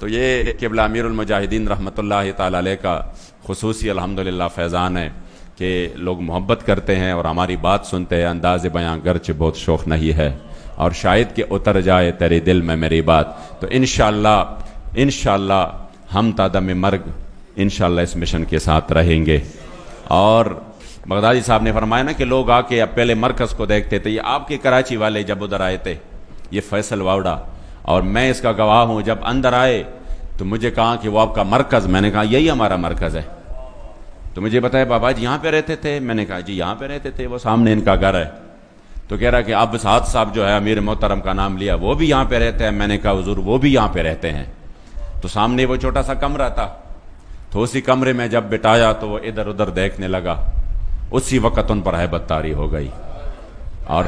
تو یہ قبلہ امیر المجاہدین رحمۃ اللہ تعالی علیہ کا خصوصی الحمدللہ فیضان ہے کہ لوگ محبت کرتے ہیں اور ہماری بات سنتے ہیں. انداز بیاں گرچہ بہت شوق نہیں ہے اور شاید کہ اتر جائے تیرے دل میں میری بات. تو انشاءاللہ ہم تا دم مرگ انشاءاللہ اس مشن کے ساتھ رہیں گے. اور بغدادی صاحب نے فرمایا نا کہ لوگ آ کے اب پہلے مرکز کو دیکھتے تھے. یہ آپ کے کراچی والے جب ادھر آئے تھے، یہ فیصل واوڈا، اور میں اس کا گواہ ہوں، جب اندر آئے تو مجھے کہا کہ وہ آپ کا مرکز. میں نے کہا یہی ہمارا مرکز ہے. تو مجھے بتایا بابا جی یہاں پہ رہتے تھے. میں نے کہا جی یہاں پہ رہتے تھے، وہ سامنے ان کا گھر ہے. تو کہہ رہا کہ اب سعد صاحب جو ہے امیر محترم کا نام لیا، وہ بھی یہاں پہ رہتے ہیں. میں نے کہا حضور وہ بھی یہاں پہ رہتے ہیں. تو سامنے وہ چھوٹا سا کمرہ تھا، تو اسی کمرے میں جب بٹایا تو وہ ادھر ادھر دیکھنے لگا. اسی وقت ان پر ہیبت طاری ہو گئی. اور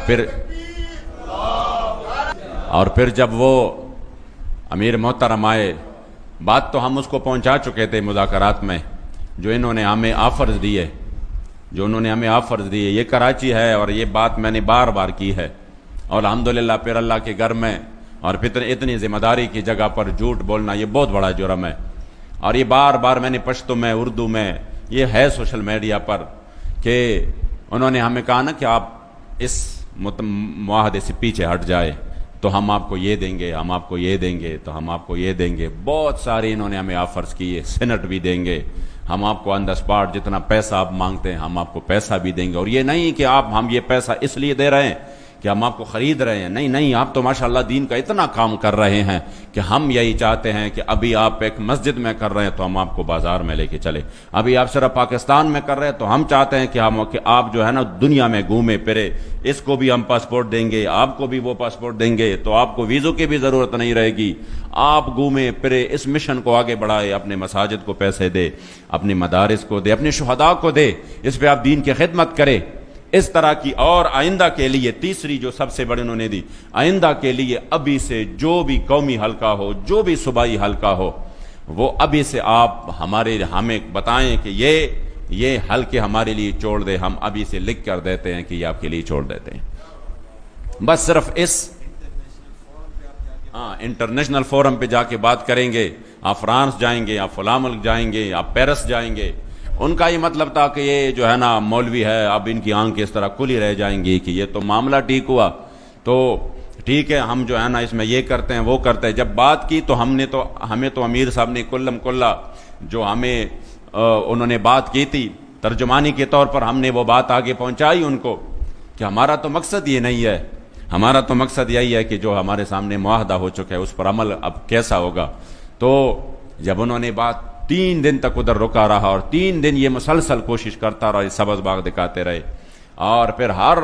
پھر جب وہ امیر محترم آئے، بات تو ہم اس کو پہنچا چکے تھے مذاکرات میں، جو انہوں نے ہمیں آفرز دیے، یہ کراچی ہے اور یہ بات میں نے بار بار کی ہے. اور الحمدللہ پھر اللہ کے گھر میں اور پھر اتنی ذمہ داری کی جگہ پر جھوٹ بولنا یہ بہت بڑا جرم ہے. اور یہ بار بار میں نے پشتو میں، اردو میں، یہ ہے سوشل میڈیا پر، کہ انہوں نے ہمیں کہا نا کہ آپ اس معاہدے سے پیچھے ہٹ جائے تو ہم آپ کو یہ دیں گے، ہم آپ کو یہ دیں گے، تو ہم آپ کو یہ دیں گے. بہت سارے انہوں نے ہمیں آفرز کیے، سینٹ بھی دیں گے، ہم آپ کو آن دا اسپاٹ جتنا پیسہ آپ مانگتے ہیں ہم آپ کو پیسہ بھی دیں گے. اور یہ نہیں کہ ہم یہ پیسہ اس لیے دے رہے ہیں کہ ہم آپ کو خرید رہے ہیں. نہیں، آپ تو ماشاءاللہ دین کا اتنا کام کر رہے ہیں کہ ہم یہی چاہتے ہیں کہ ابھی آپ ایک مسجد میں کر رہے ہیں تو ہم آپ کو بازار میں لے کے چلے. ابھی آپ صرف پاکستان میں کر رہے ہیں تو ہم چاہتے ہیں کہ آپ جو ہے نا دنیا میں گھومے پھرے. اس کو بھی ہم پاسپورٹ دیں گے، آپ کو بھی وہ پاسپورٹ دیں گے، تو آپ کو ویزوں کی بھی ضرورت نہیں رہے گی. آپ گھومے پھرے، اس مشن کو آگے بڑھائے، اپنے مساجد کو پیسے دے، اپنے مدارس کو دے، اپنے شہداء کو دے، اس پہ آپ دین کی خدمت کرے. اس طرح کی. اور آئندہ کے لیے تیسری جو سب سے بڑی انہوں نے دی، آئندہ کے لیے ابھی سے جو بھی قومی حلقہ ہو، جو بھی صوبائی حلقہ ہو، وہ ابھی سے آپ ہمیں بتائیں کہ یہ حلقے ہمارے لیے چھوڑ دے. ہم ابھی سے لکھ کر دیتے ہیں کہ یہ آپ کے لیے چھوڑ دیتے ہیں. بس صرف انٹرنیشنل فورم پہ جا کے بات کریں گے. آپ فرانس جائیں گے، آپ فلاں ملک جائیں گے، آپ پیرس جائیں گے. ان کا یہ مطلب تھا کہ یہ جو ہے نا مولوی ہے، اب ان کی آنکھیں اس طرح کھلی رہ جائیں گی کہ یہ تو معاملہ ٹھیک ہوا تو ٹھیک ہے، ہم جو ہے نا اس میں یہ کرتے ہیں وہ کرتے ہیں. جب بات کی تو ہمیں تو امیر صاحب نے کلم کلا جو ہمیں انہوں نے بات کی تھی ترجمانی کے طور پر، ہم نے وہ بات آگے پہنچائی ان کو کہ ہمارا تو مقصد یہ نہیں ہے، ہمارا تو مقصد یہی ہے کہ جو ہمارے سامنے معاہدہ ہو چکا ہے اس پر عمل اب کیسا ہوگا. تو جب انہوں نے بات 3 دن تک ادھر رکا رہا اور 3 دن یہ مسلسل کوشش کرتا رہا، یہ سبز باغ دکھاتے رہے اور پھر ہر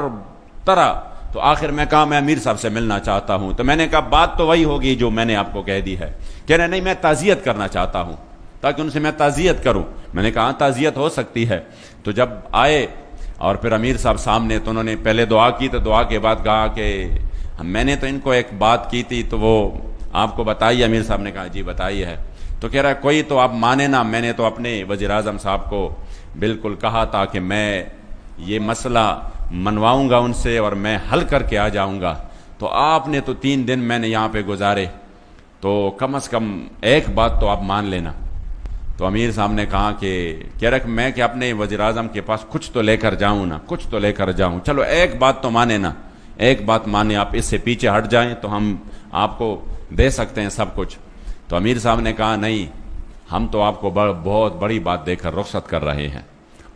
طرح. تو آخر میں کہا میں امیر صاحب سے ملنا چاہتا ہوں. تو میں نے کہا بات تو وہی ہوگی جو میں نے آپ کو کہہ دی ہے. کہہ رہے نہیں میں تعزیت کرنا چاہتا ہوں تاکہ ان سے میں تعزیت کروں. میں نے کہا تعزیت ہو سکتی ہے. تو جب آئے اور پھر امیر صاحب سامنے تو انہوں نے پہلے دعا کی، تو دعا کے بعد کہا کہ میں نے تو ان کو ایک بات کی تھی تو وہ آپ کو بتائی. امیر صاحب نے کہا جی بتائی ہے. تو کہہ رہا ہے کوئی تو آپ مانے نا، میں نے تو اپنے وزیر اعظم صاحب کو بالکل کہا تھا کہ میں یہ مسئلہ منواؤں گا ان سے اور میں حل کر کے آ جاؤں گا. تو آپ نے تو 3 دن میں نے یہاں پہ گزارے، تو کم از کم ایک بات تو آپ مان لینا. تو امیر صاحب نے کہا کہ کہہ رہا کہ میں کہ اپنے وزیر اعظم کے پاس کچھ تو لے کر جاؤں نا، کچھ تو لے کر جاؤں. چلو ایک بات تو مانے نا، ایک بات مانے، آپ اس سے پیچھے ہٹ جائیں تو ہم آپ کو دے سکتے ہیں سب کچھ. تو امیر صاحب نے کہا نہیں، ہم تو آپ کو بہت بڑی بات دے کر رخصت کر رہے ہیں.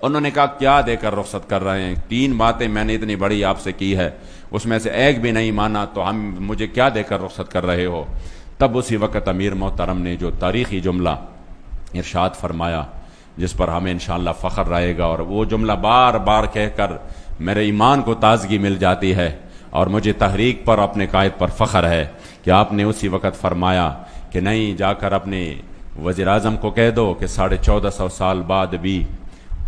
انہوں نے کہا کیا دے کر رخصت کر رہے ہیں؟ 3 باتیں میں نے اتنی بڑی آپ سے کی ہے، اس میں سے ایک بھی نہیں مانا، تو مجھے کیا دے کر رخصت کر رہے ہو؟ تب اسی وقت امیر محترم نے جو تاریخی جملہ ارشاد فرمایا جس پر ہمیں انشاءاللہ فخر رہے گا، اور وہ جملہ بار بار کہہ کر میرے ایمان کو تازگی مل جاتی ہے اور مجھے تحریک پر اپنے قائد پر فخر ہے کہ آپ نے اسی وقت فرمایا کہ نہیں، جا کر اپنے وزیر اعظم کو کہہ دو کہ 1450 سال بعد بھی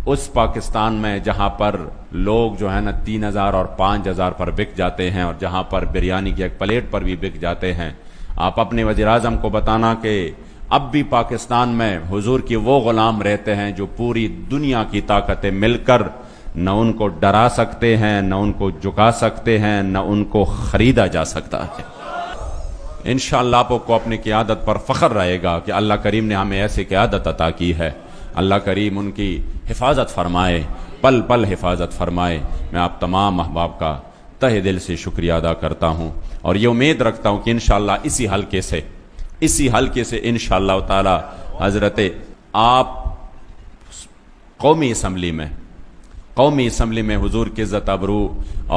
اس پاکستان میں جہاں پر لوگ جو ہے نا 3000 اور 5000 پر بک جاتے ہیں اور جہاں پر بریانی کی ایک پلیٹ پر بھی بک جاتے ہیں، آپ اپنے وزیر اعظم کو بتانا کہ اب بھی پاکستان میں حضور کے وہ غلام رہتے ہیں جو پوری دنیا کی طاقتیں مل کر نہ ان کو ڈرا سکتے ہیں، نہ ان کو جھکا سکتے ہیں، نہ ان کو خریدا جا سکتا ہے. انشاءاللہ آپ کو اپنی قیادت پر فخر رہے گا کہ اللہ کریم نے ہمیں ایسی قیادت عطا کی ہے. اللہ کریم ان کی حفاظت فرمائے، پل پل حفاظت فرمائے. میں آپ تمام احباب کا تہ دل سے شکریہ ادا کرتا ہوں اور یہ امید رکھتا ہوں کہ انشاءاللہ اسی حلقے سے انشاءاللہ تعالی حضرت آپ قومی اسمبلی میں حضور کی عزت ابرو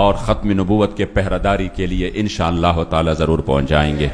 اور ختم نبوت کے پہرہ داری کے لیے انشاءاللہ تعالی ضرور پہنچ جائیں گے.